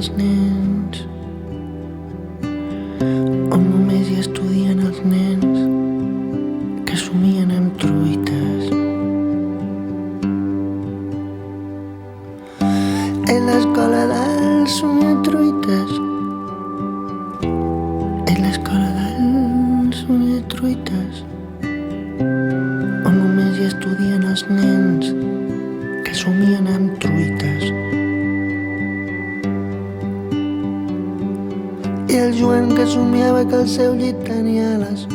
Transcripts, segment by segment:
els nens, on només hi estudien els nens que somien amb truites. És l'escola dels somiatruites, és l'escola dels somiatruites, on només hi estudien els nens que somien amb truites. I el Joan que somiava que el seu llit tenia ales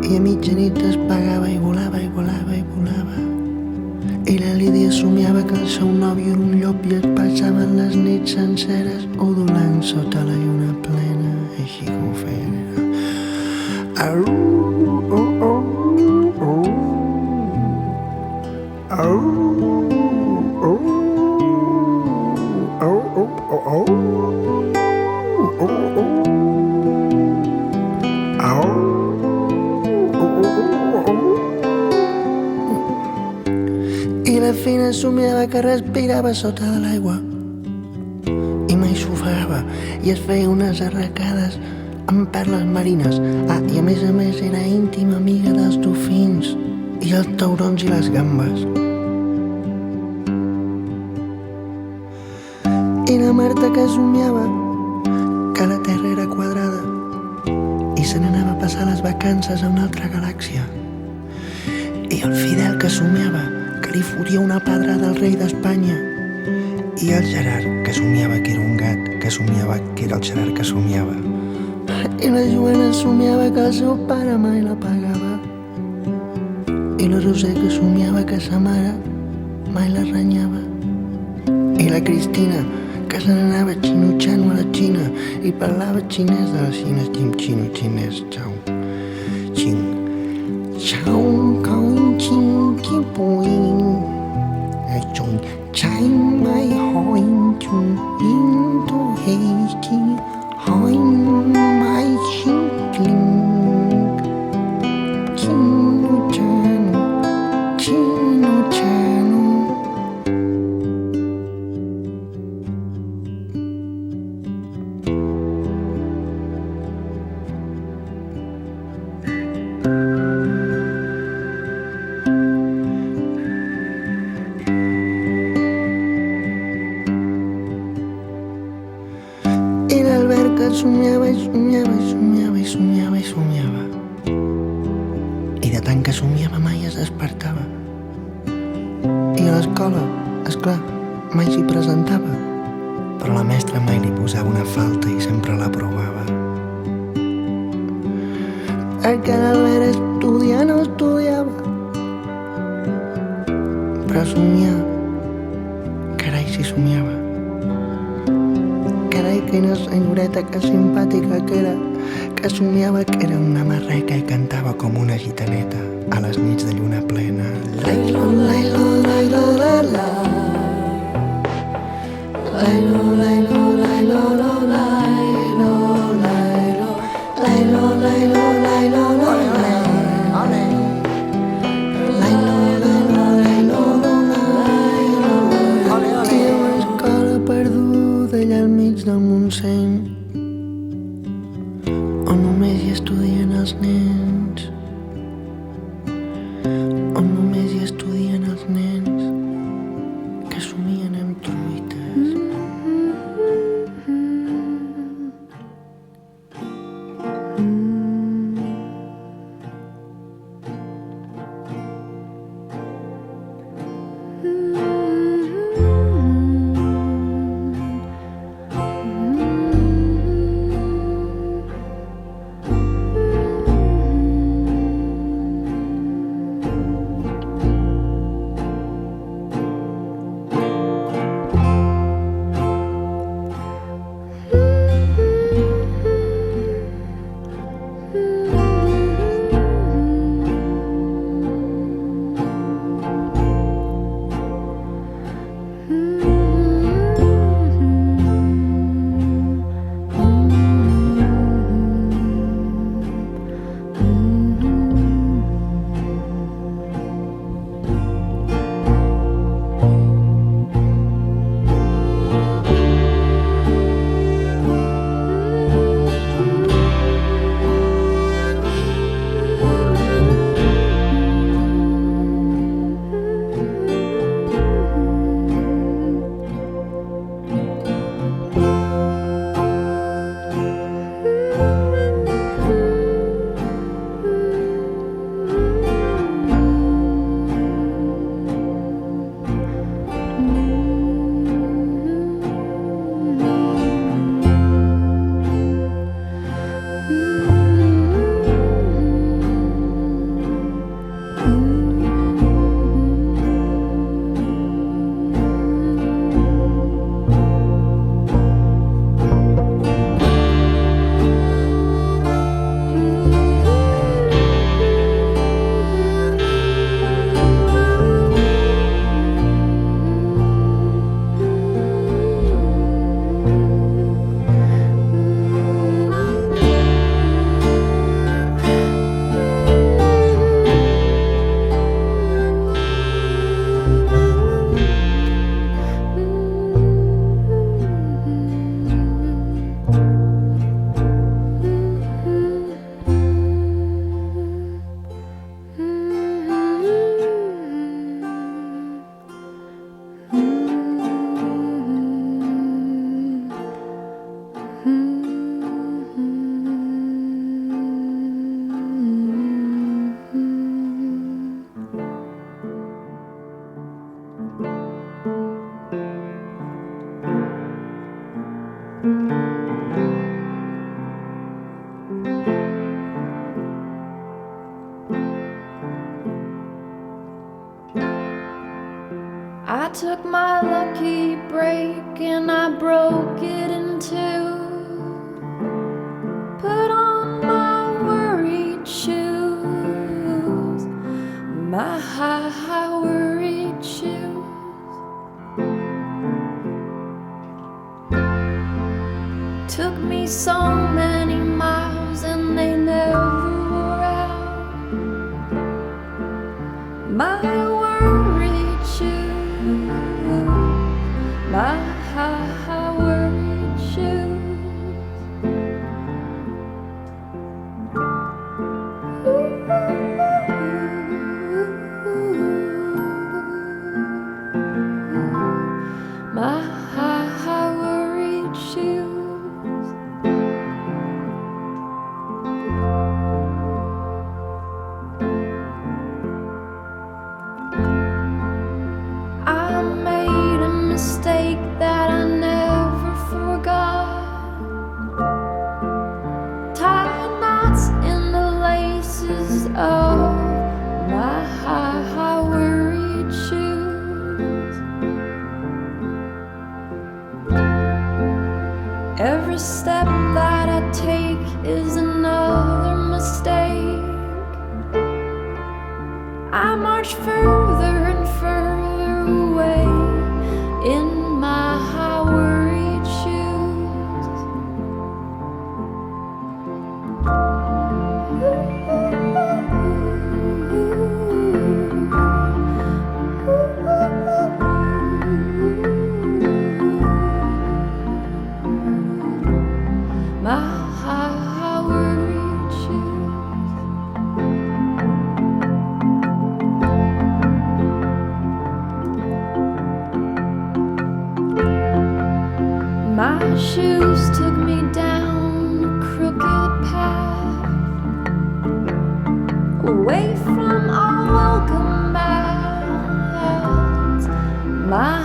i a mitjanit despegava i volava i volava i volava. I la Lídia somiava que el seu nòvio era un llop i es passaven les nits senceres udolant sota la lluna plena. Així que ho feien era... Au, oh, oh, oh. Au, oh, oh, oh, oh, oh. I la Fina somiava que respirava sota de l'aigua i mai s'ofegava i es feia unes arracades amb perles marines. I a més era íntima amiga dels dofins i els taurons i les gambes. I la Marta que somiava que la Terra era quadrada i se n'anava a passar les vacances a una altra galàxia. I el Fidel que somiava que li fotia una pedrada al rei d'Espanya. I el Gerard que somiava que era un gat que somiava que era el Gerard que somiava. I la Joana somiava que el seu pare mai la pagava. I la Roser que somiava que sa mare mai la renyava. I la Cristina que se n'anava xinutxant a la Xina i parlava xinès de la Xina. Xino, xinès, xau. Xing. Xau, cau, xing, qui puing. Chong, chai mai hoi chu in to hei chi hoi mai xin kling. Chino chano, chino chano. Somiava i somiava i somiava i somiava i somiava. I de tant que somiava mai es despertava. I a l'escola, esclar, mai s'hi presentava. Però la mestra mai li posava una falta i sempre l'aprovava. Perquè l'Albert estudiar no estudiava. Però somiar, carai si somiava. Carai, quina senyoreta, que simpàtica que era, que somiava que era una marreca i cantava com una gitaneta a les nits de lluna plena. Lailo, lailo, lailo, laila. Lailo, lailo, lailo, lailo, lailo. Lailo, lailo, lailo, laila. Lailo, lailo, lailo, lailo. I a l'escola perduda allà al mig del Montseny, on només hi estudien els nens, on només hi estudien els nens que somien amb truites. I took my lucky break and I broke it in two. Put on my worried shoes, my high worried shoes. Took me so many miles and they never wore out. My worried shoes, my high worried shoes. My high worried shoes. I made a mistake that I never forgot. Tied knots in the laces of my high worried shoes. Every step that I take is another mistake. I march further and further away in my high worried shoes. My high worried shoes. My shoes took me down a crooked path, away from all welcome paths. My